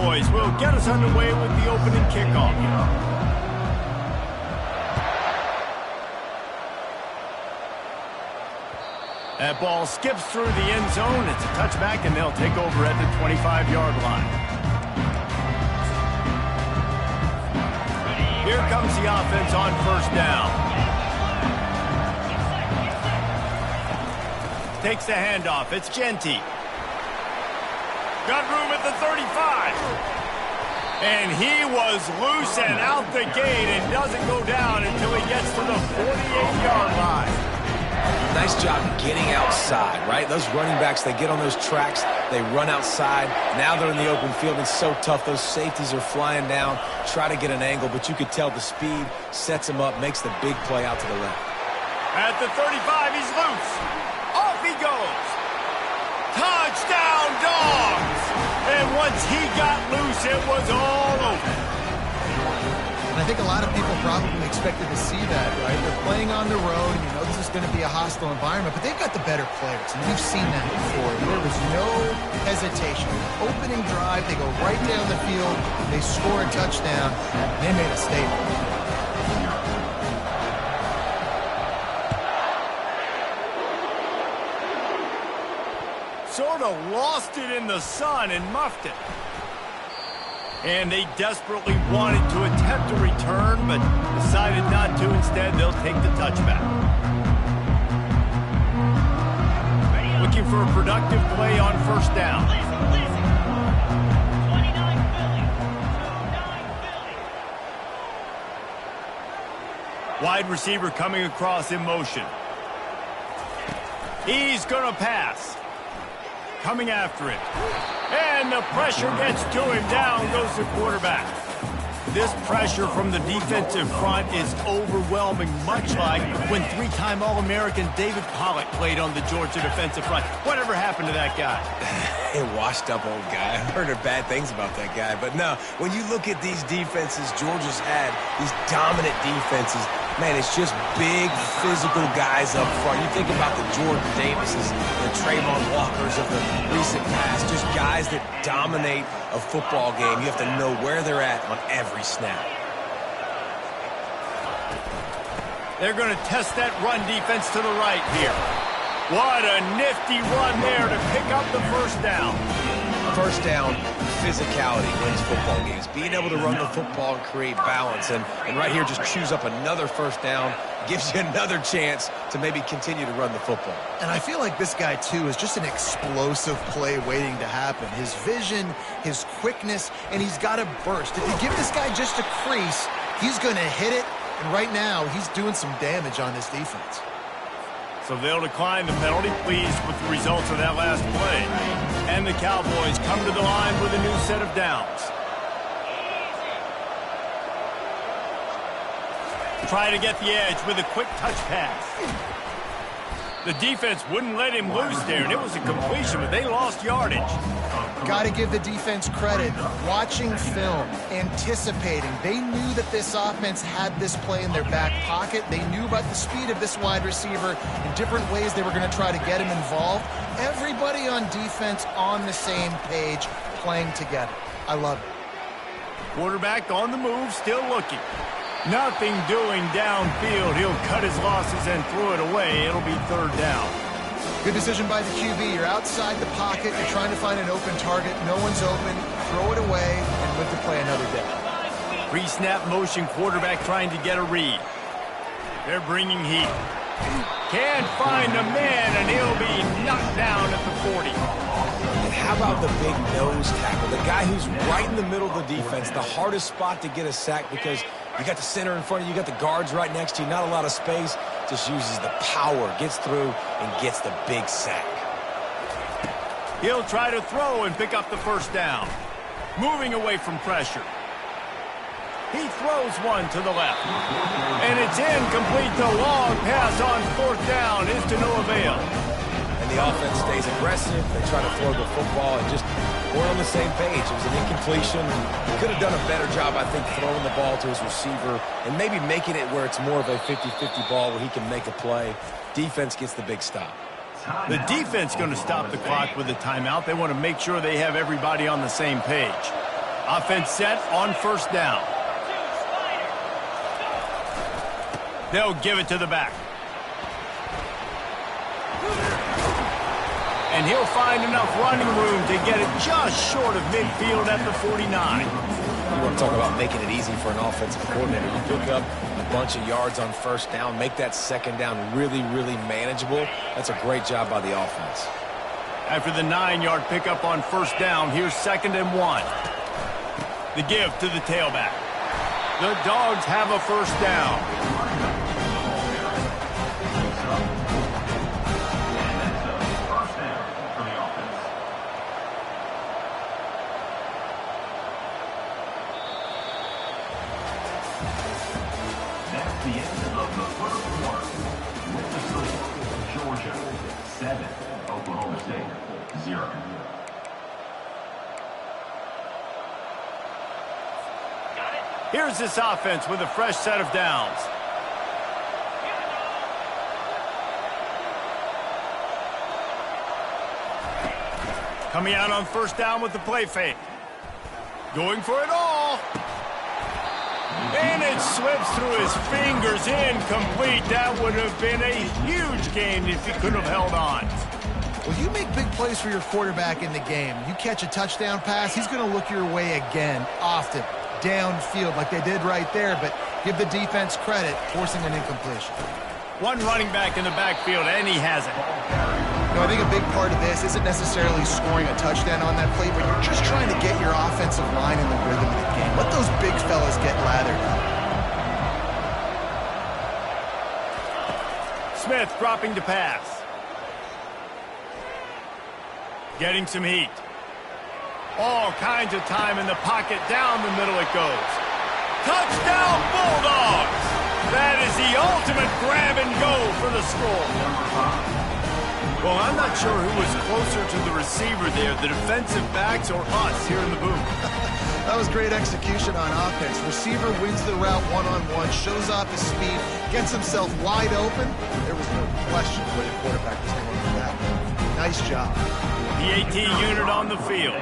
Cowboys will get us underway with the opening kickoff. That ball skips through the end zone. It's a touchback, and they'll take over at the 25-yard line. Here comes the offense on first down. Takes the handoff. It's Genty. Got room at the 35. And he was loose and out the gate and doesn't go down until he gets to the 48-yard line. Nice job getting outside, right? Those running backs, they get on those tracks, they run outside. Now they're in the open field. It's so tough. Those safeties are flying down, try to get an angle, but you could tell the speed sets him up, makes the big play out to the left. At the 35, he's loose. Off he goes. Touchdown, Dogs! And once he got loose, it was all over. And I think a lot of people probably expected to see that, right? They're playing on the road, and you know this is going to be a hostile environment, but they've got the better players, and we've seen that before. There was no hesitation. Opening drive, they go right down the field, they score a touchdown, and they made a statement. Sort of lost it in the sun and muffed it. And they desperately wanted to attempt a return, but decided not to. Instead, they'll take the touchback. Looking for a productive play on first down. Wide receiver coming across in motion. He's going to pass. Coming after it. And the pressure gets to him. Down goes the quarterback. This pressure from the defensive front is overwhelming, much like when three-time All-American David Pollock played on the Georgia defensive front. Whatever happened to that guy? A washed-up old guy. I've heard bad things about that guy. But no, when you look at these defenses Georgia's had, these dominant defenses, man, it's just big, physical guys up front. You think about the Jordan Davises, the Trayvon Walkers of the recent past, just guys that dominate a football game. You have to know where they're at on every snap. They're going to test that run defense to the right here. What a nifty run there to pick up the first down. First down, physicality wins football games. Being able to run the football and create balance. And right here, just choose up another first down, gives you another chance to maybe continue to run the football. And I feel like this guy, too, is just an explosive play waiting to happen. His vision, his quickness, and he's got a burst. If you give this guy just a crease, he's going to hit it. And right now, he's doing some damage on this defense. So they'll decline the penalty, pleased with the results of that last play. And the Cowboys come to the line with a new set of downs. Try to get the edge with a quick touch pass. The defense wouldn't let him loose there, and it was a completion, but they lost yardage. Got to give the defense credit. Watching film, anticipating. They knew that this offense had this play in their back pocket. They knew about the speed of this wide receiver in different ways they were going to try to get him involved. Everybody on defense on the same page, playing together. I love it. Quarterback on the move, still looking. Nothing doing downfield. He'll cut his losses and throw it away. It'll be third down. Good decision by the QB. You're outside the pocket. You're trying to find an open target. No one's open. Throw it away and live to play another day. Pre-snap motion, quarterback trying to get a read. They're bringing heat. Can't find a man, and he'll be knocked down at the 40. And how about the big nose tackle? The guy who's right in the middle of the defense, the hardest spot to get a sack because you got the center in front of you, you got the guards right next to you, not a lot of space. Just uses the power, gets through, and gets the big sack. He'll try to throw and pick up the first down. Moving away from pressure. He throws one to the left. And it's incomplete. The long pass on fourth down is to no avail. And the offense stays aggressive. They try to throw the football and just we're on the same page. It was an incompletion. He could have done a better job, I think, throwing the ball to his receiver and maybe making it where it's more of a 50-50 ball where he can make a play. Defense gets the big stop. The defense going to stop the clock with a timeout. They want to make sure they have everybody on the same page. Offense set on first down. They'll give it to the back. And he'll find enough running room to get it just short of midfield at the 49. You want to talk about making it easy for an offensive coordinator. You pick up a bunch of yards on first down, make that second down really, really manageable. That's a great job by the offense. After the 9-yard pickup on first down, here's 2nd and 1. The give to the tailback. The Dogs have a first down. That's the end of the first quarter. With the score, Georgia 7, Oklahoma State 0. Here's this offense with a fresh set of downs. Coming out on first down with the play fake. Going for it all. And it slips through his fingers, incomplete. That would have been a huge gain if he could have held on. Well, you make big plays for your quarterback in the game. You catch a touchdown pass, he's going to look your way again, often, downfield like they did right there, but give the defense credit, forcing an incompletion. One running back in the backfield, and he has it. I think a big part of this isn't necessarily scoring a touchdown on that play, but you're just trying to get your offensive line in the rhythm of the game. Let those big fellas get lathered up. Smith dropping to pass. Getting some heat. All kinds of time in the pocket. Down the middle it goes. Touchdown Bulldogs! That is the ultimate grab and go for the score. Well, I'm not sure who was closer to the receiver there, the defensive backs or us here in the booth. That was great execution on offense. Receiver wins the route one-on-one, shows off his speed, gets himself wide open. There was no question where the quarterback was going for that. Nice job. The 18 unit on the field.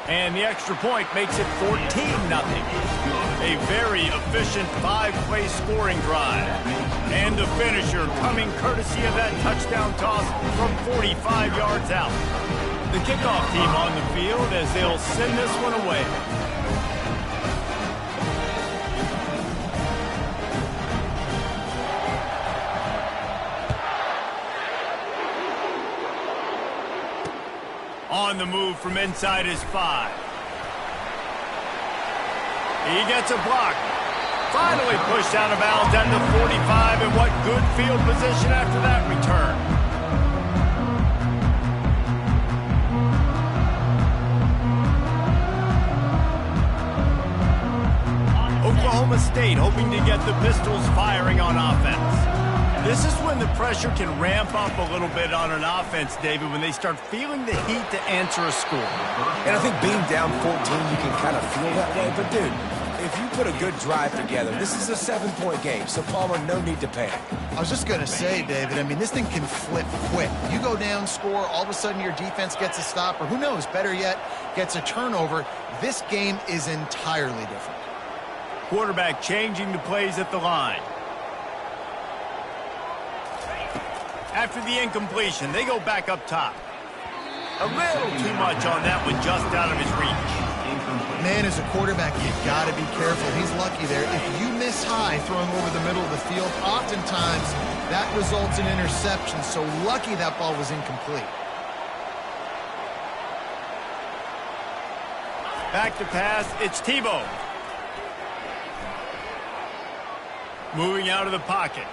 And the extra point makes it 14-0. A very efficient 5-play scoring drive. And the finisher coming courtesy of that touchdown toss from 45 yards out. The kickoff team on the field as they'll send this one away. On the move from inside his 5. He gets a block. Finally pushed out of bounds at the 45, and what good field position after that return. Oklahoma State hoping to get the Pistols firing on offense. This is when the pressure can ramp up a little bit on an offense, David, when they start feeling the heat to answer a score. And I think being down 14, you can kind of feel that way. But, dude, if you put a good drive together, this is a 7-point game. So, Palmer, no need to panic. I was just going to say, David, I mean, this thing can flip quick. You go down, score, all of a sudden your defense gets a stop, or who knows, better yet, gets a turnover. This game is entirely different. Quarterback changing the plays at the line. After the incompletion, they go back up top. A little too much on that one, just out of his reach. Man, as a quarterback, you got to be careful. He's lucky there. If you miss high throwing over the middle of the field, oftentimes that results in interception. So lucky that ball was incomplete. Back to pass, it's Tebow. Moving out of the pocket.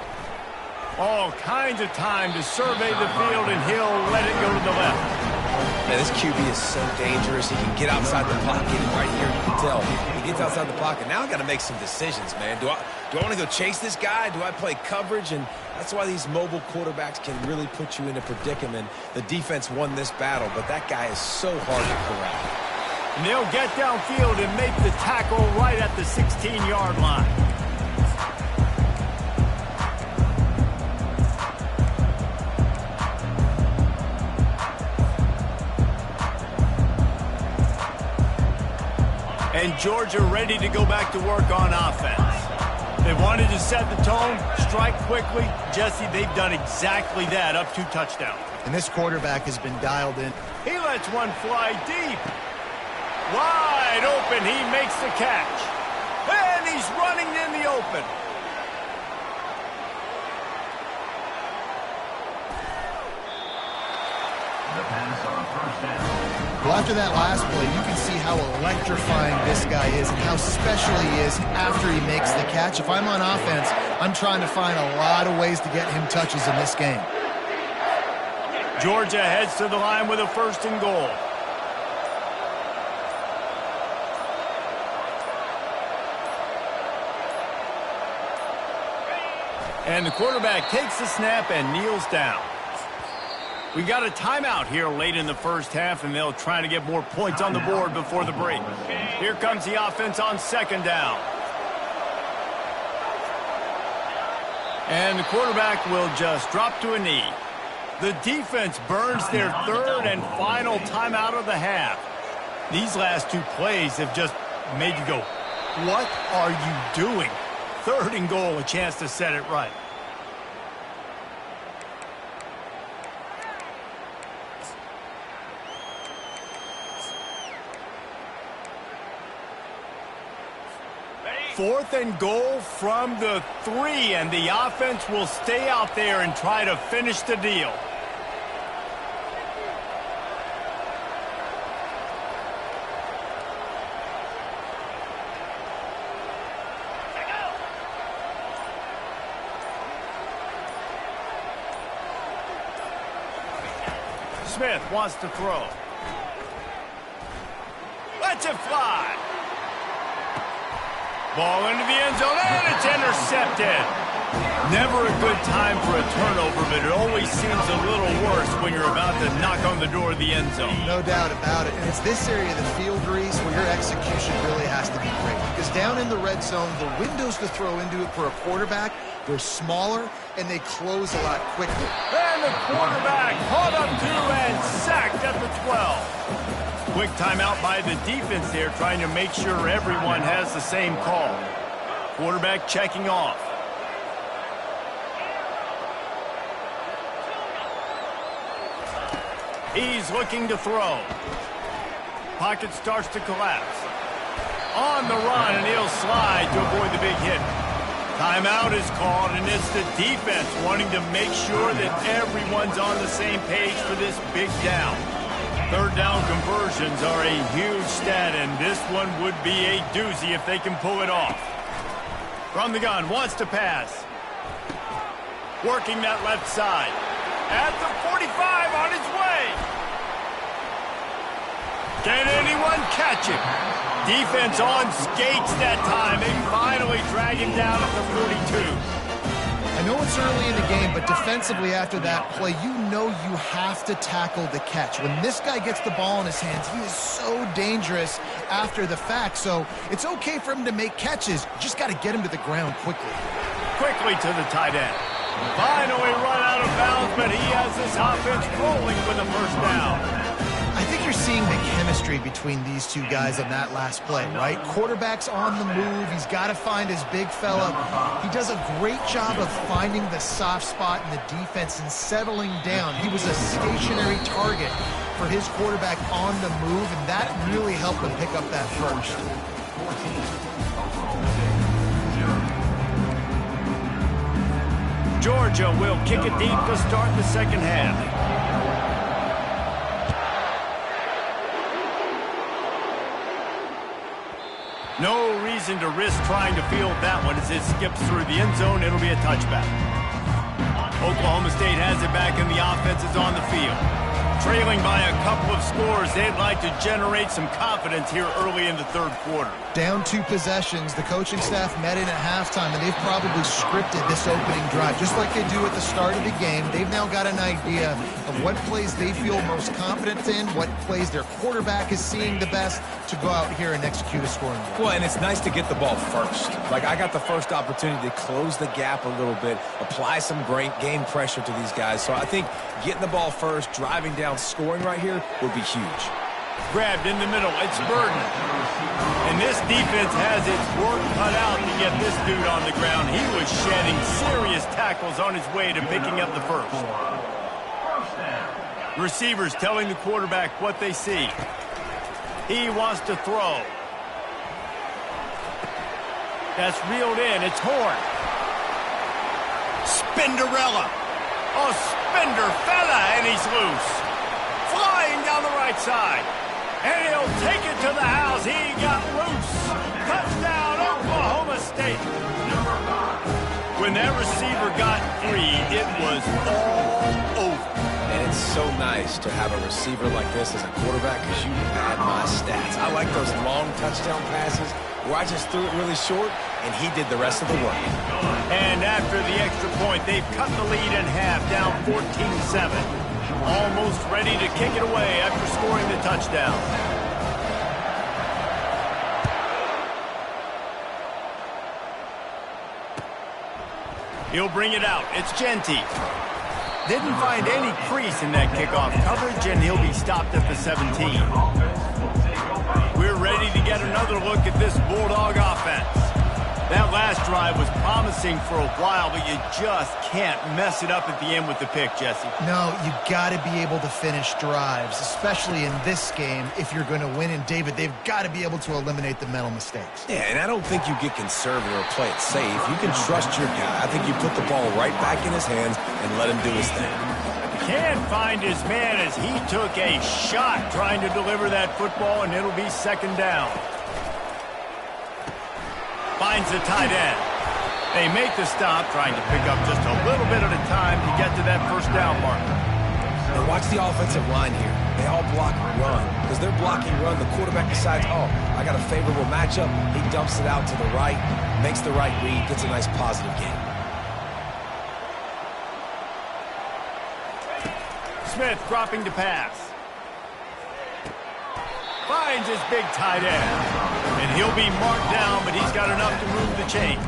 All kinds of time to survey the field, and he'll let it go to the left. Man, this QB is so dangerous. He can get outside the pocket, and right here you can tell he gets outside the pocket. Now I got to make some decisions, man. Do I want to go chase this guy? Do I play coverage? And that's why these mobile quarterbacks can really put you in a predicament. The defense won this battle, but that guy is so hard to corral. And they'll get downfield and make the tackle right at the 16-yard line. And Georgia ready to go back to work on offense. They wanted to set the tone, strike quickly. Jesse, they've done exactly that, up 2 touchdowns. And this quarterback has been dialed in. He lets one fly deep. Wide open, he makes the catch. And he's running in the open. The pass on first down. Well, after that last play, you can see how electrifying this guy is and how special he is after he makes the catch. If I'm on offense, I'm trying to find a lot of ways to get him touches in this game. Georgia heads to the line with a 1st and goal. And the quarterback takes the snap and kneels down. We got a timeout here late in the first half, and they'll try to get more points on the board before the break. Here comes the offense on 2nd down. And the quarterback will just drop to a knee. The defense burns their 3rd and final timeout of the half. These last 2 plays have just made you go, what are you doing? 3rd and goal, a chance to set it right. Fourth and goal from the 3, and the offense will stay out there and try to finish the deal. Smith wants to throw. Lets it fly. Ball into the end zone, and it's intercepted. Never a good time for a turnover, but it always seems a little worse when you're about to knock on the door of the end zone. No doubt about it. And it's this area of the field, Reese, where your execution really has to be great. Because down in the red zone, the windows to throw into it for a quarterback, they're smaller, and they close a lot quickly. And the quarterback hauled up to and sacked at the 12. Quick timeout by the defense there, trying to make sure everyone has the same call. Quarterback checking off. He's looking to throw. Pocket starts to collapse. On the run, and he'll slide to avoid the big hit. Timeout is called, and it's the defense wanting to make sure that everyone's on the same page for this big down. 3rd down conversions are a huge stat, and this one would be a doozy if they can pull it off. From the gun, wants to pass. Working that left side. At the 45, on his way. Can anyone catch him? Defense on skates that time. They finally drag him down at the 42. I know it's early in the game, but defensively after that play, you know you have to tackle the catch. When this guy gets the ball in his hands, he is so dangerous after the fact. So it's okay for him to make catches. You just got to get him to the ground quickly. Quickly to the tight end. Finally run out of bounds, but he has this offense rolling with a 1st down. I think you're seeing the chemistry between these 2 guys on that last play, right? Quarterback's on the move. He's got to find his big fella. He does a great job of finding the soft spot in the defense and settling down. He was a stationary target for his quarterback on the move, and that really helped him pick up that first. Georgia will kick it deep to start the 2nd half. No reason to risk trying to field that one as it skips through the end zone. It'll be a touchback. Oklahoma State has it back and the offense is on the field. Trailing by a couple of scores, they'd like to generate some confidence here early in the 3rd quarter. Down 2 possessions, the coaching staff met in at halftime, and they've probably scripted this opening drive. Just like they do at the start of the game, they've now got an idea of what plays they feel most confident in, what plays their quarterback is seeing the best to go out here and execute a scoring drive. Well, and it's nice to get the ball first. Like, I got the first opportunity to close the gap a little bit, apply some great game pressure to these guys. So I think getting the ball first, driving down, scoring right here would be huge. Grabbed in the middle. It's Burden. And this defense has its work cut out to get this dude on the ground. He was shedding serious tackles on his way to picking up the first. Receivers telling the quarterback what they see. He wants to throw. That's reeled in. It's Horn. Spinderella. Oh, Spinderfella, and he's loose. Flying down the right side. And he'll take it to the house. He got loose. Touchdown, Oklahoma State. When that receiver got free, it was all over. And it's so nice to have a receiver like this as a quarterback because you had my stats. I like those long touchdown passes where I just threw it really short, and he did the rest of the work. And after the extra point, they've cut the lead in half, down 14-7. Almost ready to kick it away after scoring the touchdown. He'll bring it out. It's Genty. Didn't find any crease in that kickoff coverage, and he'll be stopped at the 17. We're ready to get another look at this Bulldog offense. That last drive was promising for a while, but you just can't mess it up at the end with the pick, Jesse. No, you got to be able to finish drives, especially in this game if you're going to win. And, David, they've got to be able to eliminate the mental mistakes. Yeah, and I don't think you get conservative or play it safe. You can trust your guy. I think you put the ball right back in his hands and let him do his thing. Can't find his man as he took a shot trying to deliver that football, and it'll be second down. Finds the tight end. They make the stop, trying to pick up just a little bit at a time to get to that first down marker. And watch the offensive line here. They all block run. Because they're blocking run, the quarterback decides, oh, I got a favorable matchup. He dumps it out to the right, makes the right read, gets a nice positive gain. Smith dropping to pass. Finds his big tight end. And he'll be marked down, but he's got enough to move the chains.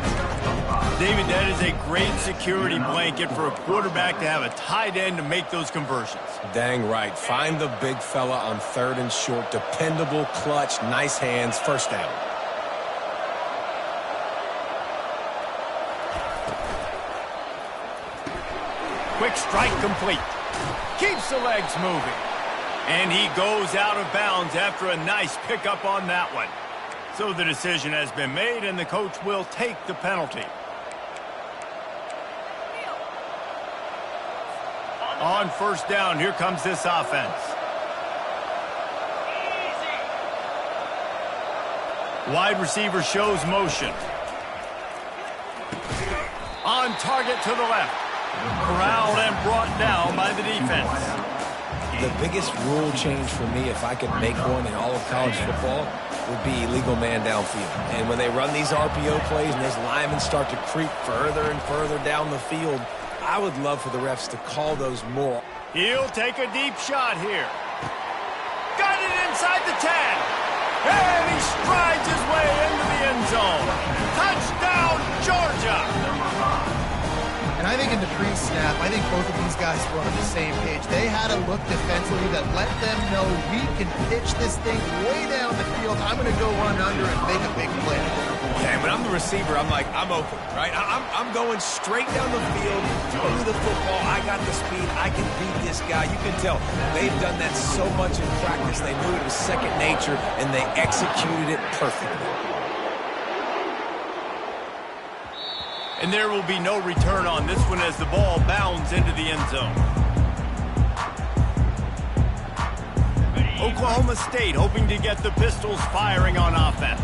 David, that is a great security blanket for a quarterback to have a tight end to make those conversions. Dang right. Find the big fella on third and short. Dependable, clutch, nice hands, first down. Quick strike complete. Keeps the legs moving. And he goes out of bounds after a nice pickup on that one. So the decision has been made, and the coach will take the penalty. On first down, here comes this offense. Wide receiver shows motion. On target to the left. Corralled and brought down by the defense. The biggest rule change for me, if I could make one in all of college football, would be illegal man downfield. And when they run these RPO plays and those linemen start to creep further and further down the field, I would love for the refs to call those more. He'll take a deep shot here. Got it inside the 10. And he strides his way into the end zone. Touchdown, Georgia! And I think in the pre-snap, I think both of these guys were on the same page. They had a look defensively that let them know we can pitch this thing way down the field. I'm going to go run under and make a big play. Okay, when I'm the receiver, I'm like, I'm open, right? I'm going straight down the field, throw me the football. I got the speed. I can beat this guy. You can tell they've done that so much in practice. They knew it was second nature, and they executed it perfectly. And there will be no return on this one as the ball bounds into the end zone. Oklahoma State hoping to get the Pistols firing on offense.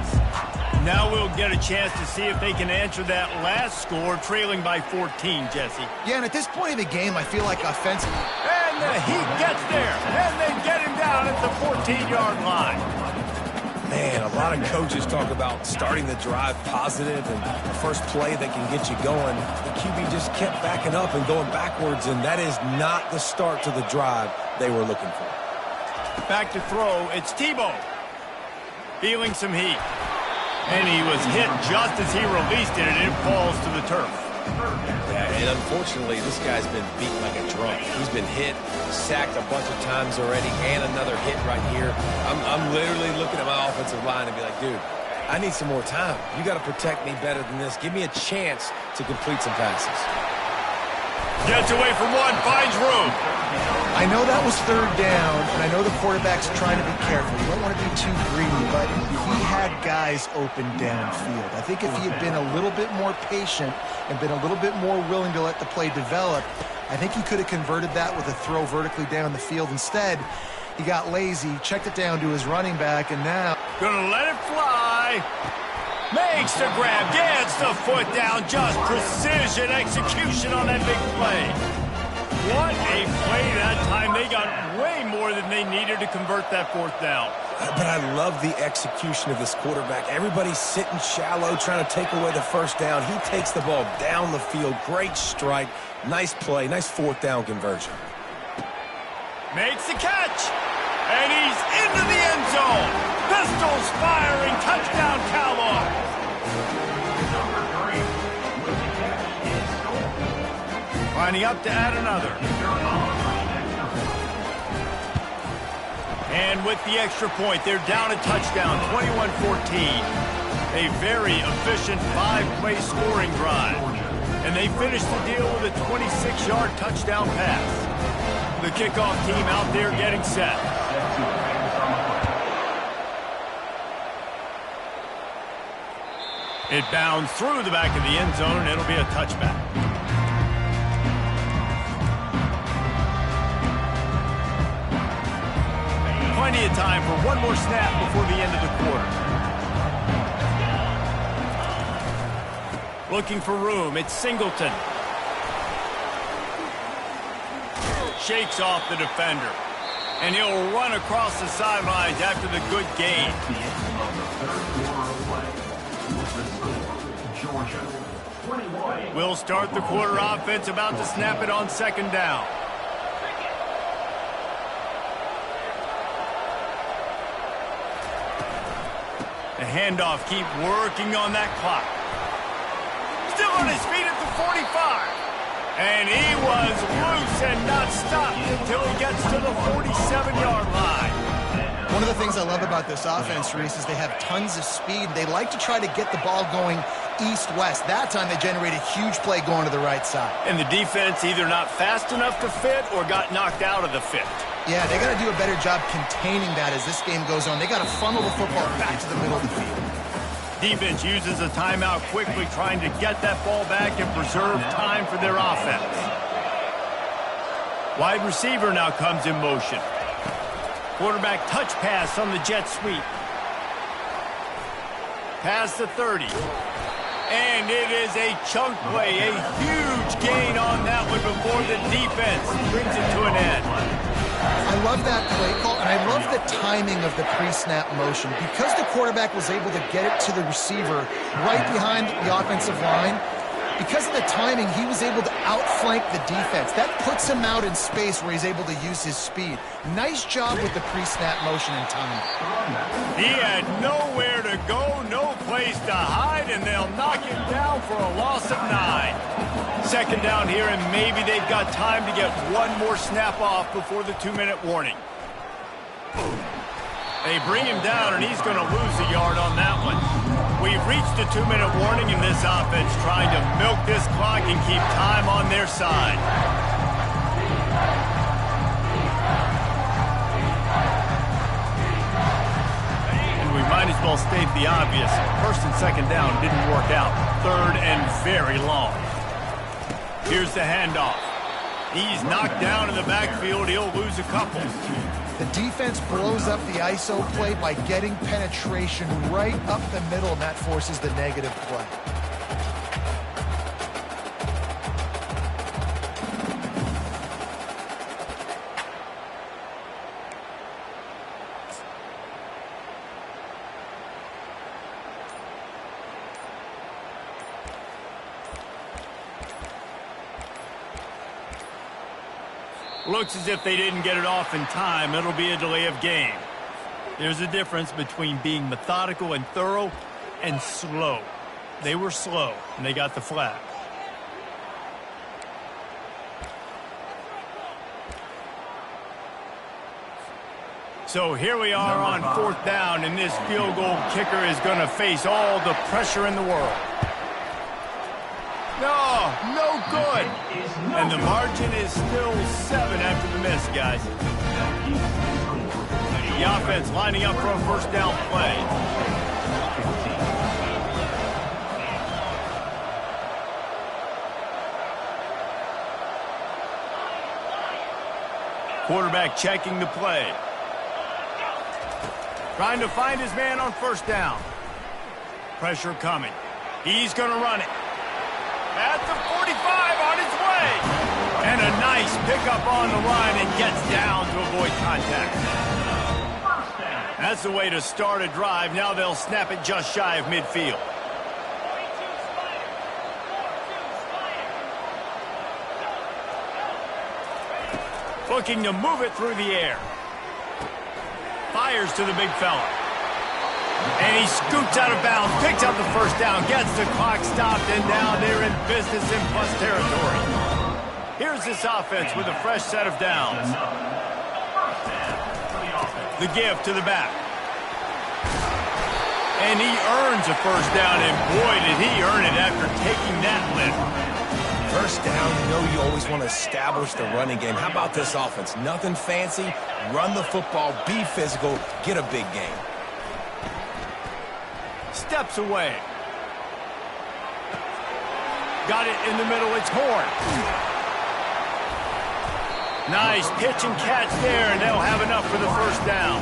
Now we'll get a chance to see if they can answer that last score, trailing by 14, Jesse. Yeah, and at this point in the game, I feel like offensive. And the Heat gets there, and they get him down at the 14-yard line. Man, a lot of coaches talk about starting the drive positive and the first play that can get you going. The QB just kept backing up and going backwards, and that is not the start to the drive they were looking for. Back to throw, it's Tebow. Feeling some heat. And he was hit just as he released it, and it falls to the turf. Yeah, and unfortunately, this guy's been beaten like a drum. He's been hit, sacked a bunch of times already, and another hit right here. I'm literally looking at my offensive line and be like, dude, I need some more time. You got to protect me better than this. Give me a chance to complete some passes. Gets away from one, finds room. I know that was third down, and I know the quarterback's trying to be careful. You don't want to be too greedy, but he had guys open downfield. I think if he had been a little bit more patient and been a little bit more willing to let the play develop, I think he could have converted that with a throw vertically down the field. Instead, he got lazy, checked it down to his running back, and now... Gonna let it fly. Makes the grab, gets the foot down, just precision execution on that big play. What a play that time. They got way more than they needed to convert that fourth down. But I love the execution of this quarterback. Everybody's sitting shallow, trying to take away the first down. He takes the ball down the field. Great strike. Nice play. Nice fourth down conversion. Makes the catch. And he's into the end zone. Pistols firing. Touchdown, Cowboys. Lining up to add another. And with the extra point, they're down a touchdown, 21-14. A very efficient 5-play scoring drive. And they finish the deal with a 26-yard touchdown pass. The kickoff team out there getting set. It bounds through the back of the end zone, and it'll be a touchback. Plenty of time for one more snap before the end of the quarter. Looking for room, it's Singleton. Shakes off the defender. And he'll run across the sidelines after the good gain. The end of the third quarter of play. Georgia, 21. We'll start the quarter offense, about to snap it on second down. The handoff, keep working on that clock. Still on his feet at the 45. And he was loose and not stopped until he gets to the 47-yard line. One of the things I love about this offense, Reese, is they have tons of speed. They like to try to get the ball going east-west. That time they generated a huge play going to the right side. And the defense either not fast enough to fit or got knocked out of the fit. Yeah, they got to do a better job containing that as this game goes on. They got to funnel the football back to the middle of the field. Defense uses a timeout quickly, trying to get that ball back and preserve time for their offense. Wide receiver now comes in motion. Quarterback touch pass on the jet sweep. Past the 30. And it is a chunk play, a huge gain on that one before the defense brings it to an end. I love that play call, and I love the timing of the pre-snap motion. Because the quarterback was able to get it to the receiver right behind the offensive line, because of the timing, he was able to outflank the defense. That puts him out in space where he's able to use his speed. Nice job with the pre-snap motion and timing. He had nowhere to go, no place to hide, and they'll knock him down for a loss of 9. Second down here, and maybe they've got time to get one more snap off before the 2-minute warning. They bring him down, and he's going to lose a yard on that one. We've reached the 2-minute warning in this offense, trying to milk this clock and keep time on their side. And we might as well state the obvious. First and second down didn't work out. Third and very long. Here's the handoff. He's knocked down in the backfield. He'll lose a couple. The defense blows up the ISO play by getting penetration right up the middle, and that forces the negative play. Looks as if they didn't get it off in time. It'll be a delay of game. There's a difference between being methodical and thorough and slow. They were slow, and they got the flag. So here we are on 4th down, and this field goal kicker is going to face all the pressure in the world. No good. And the margin is still 7 after the miss, guys. The offense lining up for a first down play. Quarterback checking the play. Trying to find his man on first down. Pressure coming. He's going to run it. At the 45, on his way. And a nice pickup on the line and gets down to avoid contact. That's the way to start a drive. Now they'll snap it just shy of midfield. Looking to move it through the air. Fires to the big fella. And he scoots out of bounds, picks up the first down, gets the clock stopped, and now they're in business in plus territory. Here's this offense with a fresh set of downs. The give to the back. And he earns a first down, and boy, did he earn it after taking that lift. First down, you know you always want to establish the running game. How about this offense? Nothing fancy. Run the football, be physical, get a big game. Steps away. Got it in the middle. It's Horn. Nice pitch and catch there, and they'll have enough for the first down.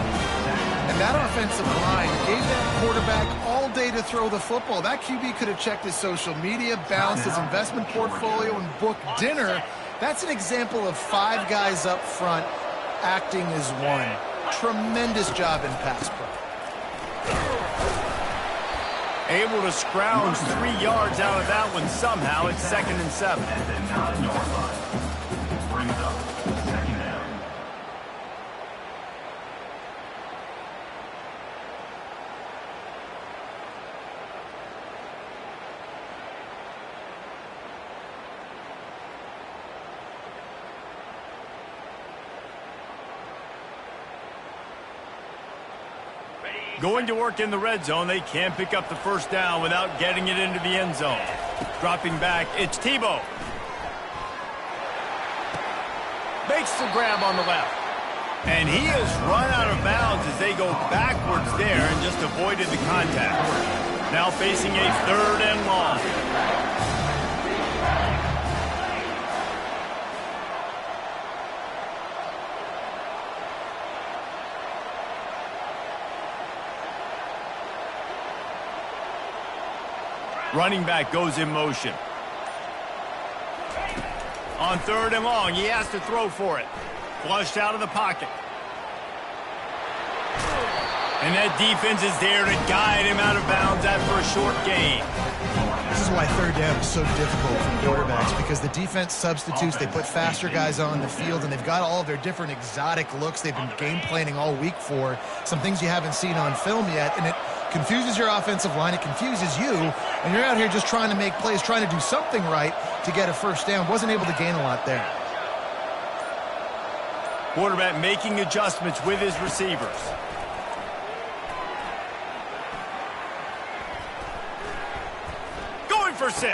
And that offensive line gave that quarterback all day to throw the football. That QB could have checked his social media, balanced his investment portfolio, and booked dinner. That's an example of 5 guys up front acting as one. Tremendous job in pass pro. Able to scrounge 3 yards out of that one somehow. It's 2nd and 7. At the 9-yard line. Brings up 2nd down. Going to work in the red zone. They can't pick up the first down without getting it into the end zone. Dropping back, it's Tebow. Makes the grab on the left. And he has run out of bounds as they go backwards there and just avoided the contact. Now facing a 3rd and long. Running back goes in motion. On 3rd and long, he has to throw for it. Flushed out of the pocket. And that defense is there to guide him out of bounds after a short gain. This is why 3rd down is so difficult for quarterbacks, because the defense substitutes, they put faster guys on the field, and they've got all of their different exotic looks they've been game planning all week for, some things you haven't seen on film yet, and it confuses your offensive line, it confuses you, and you're out here just trying to make plays, trying to do something right to get a first down. Wasn't able to gain a lot there. Quarterback making adjustments with his receivers. Going for 6.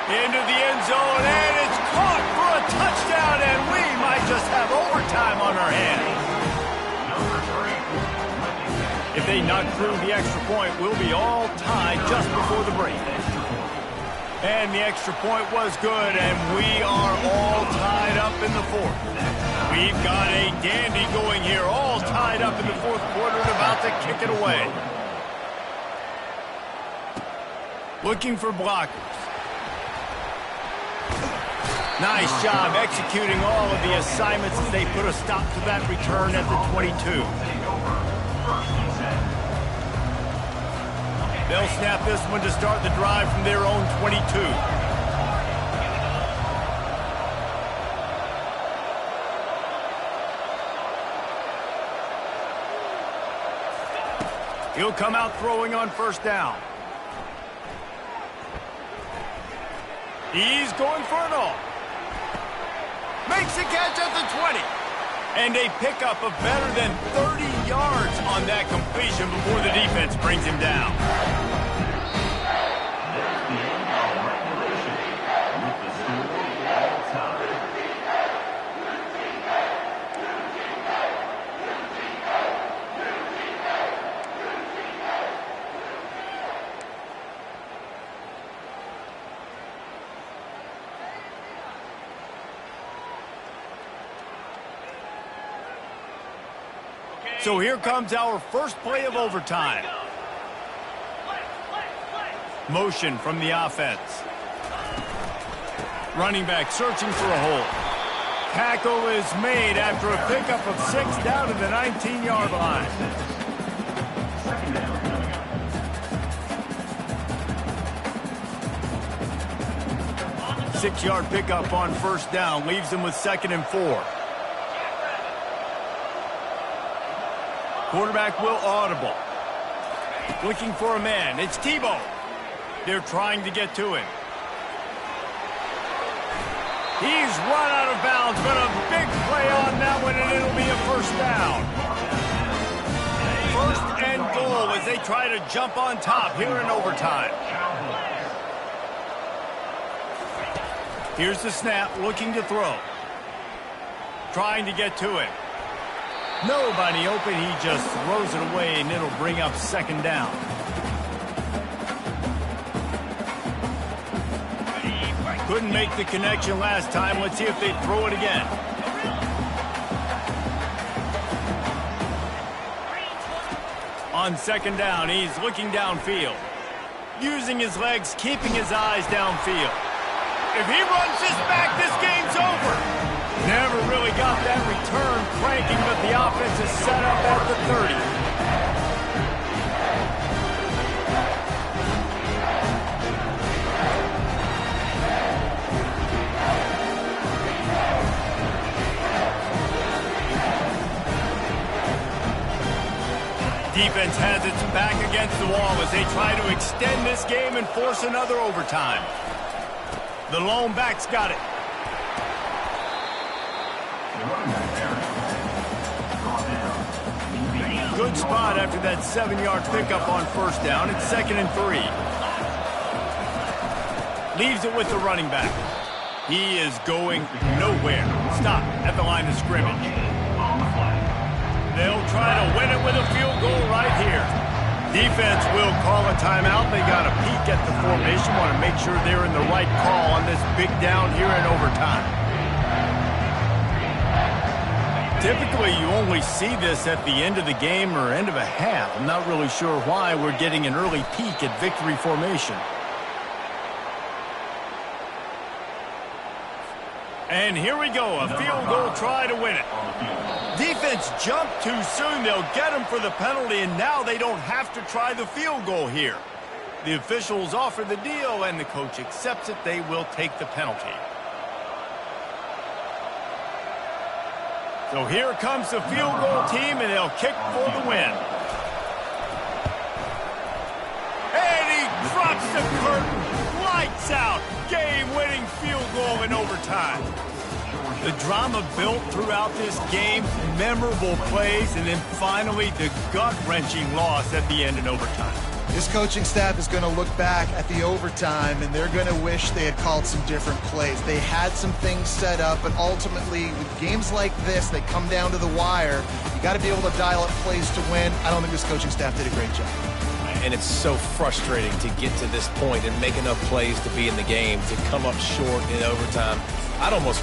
Into the end zone, and it's caught for a touchdown, and we might just have overtime on our hands. If they knock through the extra point, we'll be all tied just before the break. And the extra point was good, and we are all tied up in the 4th. We've got a dandy going here, all tied up in the 4th quarter and about to kick it away. Looking for blockers. Nice job executing all of the assignments as they put a stop to that return at the 22. They'll snap this one to start the drive from their own 22. He'll come out throwing on first down. He's going for it all. Makes the catch at the 20. And a pickup of better than 30 yards on that completion before the defense brings him down. There's the end of regulation with the score all time. So here comes our first play of overtime. Motion from the offense. Running back searching for a hole. Tackle is made after a pickup of 6 down to the 19-yard line. Second down coming up. 6-yard pickup on first down leaves them with 2nd and 4. Quarterback will audible. Looking for a man. It's Tebow. They're trying to get to him. He's run out of bounds, but a big play on that one, and it'll be a first down. First and goal as they try to jump on top here in overtime. Here's the snap, looking to throw. Trying to get to him. Nobody open, he just throws it away, and it'll bring up 2nd down. Couldn't make the connection last time. Let's see if they throw it again. On 2nd down, he's looking downfield. Using his legs, keeping his eyes downfield. If he runs this back, this game's over. Never really got that return cranking, but the offense is set up at the 30. Defense has its back against the wall as they try to extend this game and force another overtime. The lone back's got it. Good spot after that 7-yard pickup on first down. It's 2nd and 3. Leaves it with the running back. He is going nowhere. Stop at the line of scrimmage. They'll try to win it with a field goal right here. Defense will call a timeout. They got a peek at the formation. Want to make sure they're in the right call on this big down here in overtime. Typically, you only see this at the end of the game or end of a half. I'm not really sure why we're getting an early peek at victory formation. And here we go, a field goal try to win it. Defense jumped too soon. They'll get him for the penalty, and now they don't have to try the field goal here. The officials offer the deal, and the coach accepts it. They will take the penalty. So here comes the field goal team, and they'll kick for the win. And he drops the curtain. Lights out. Game-winning field goal in overtime. The drama built throughout this game, memorable plays, and then finally the gut-wrenching loss at the end in overtime. This coaching staff is going to look back at the overtime, and they're going to wish they had called some different plays. They had some things set up, but ultimately, with games like this, they come down to the wire. You got to be able to dial up plays to win. I don't think this coaching staff did a great job. And it's so frustrating to get to this point and make enough plays to be in the game, to come up short in overtime. I'd almost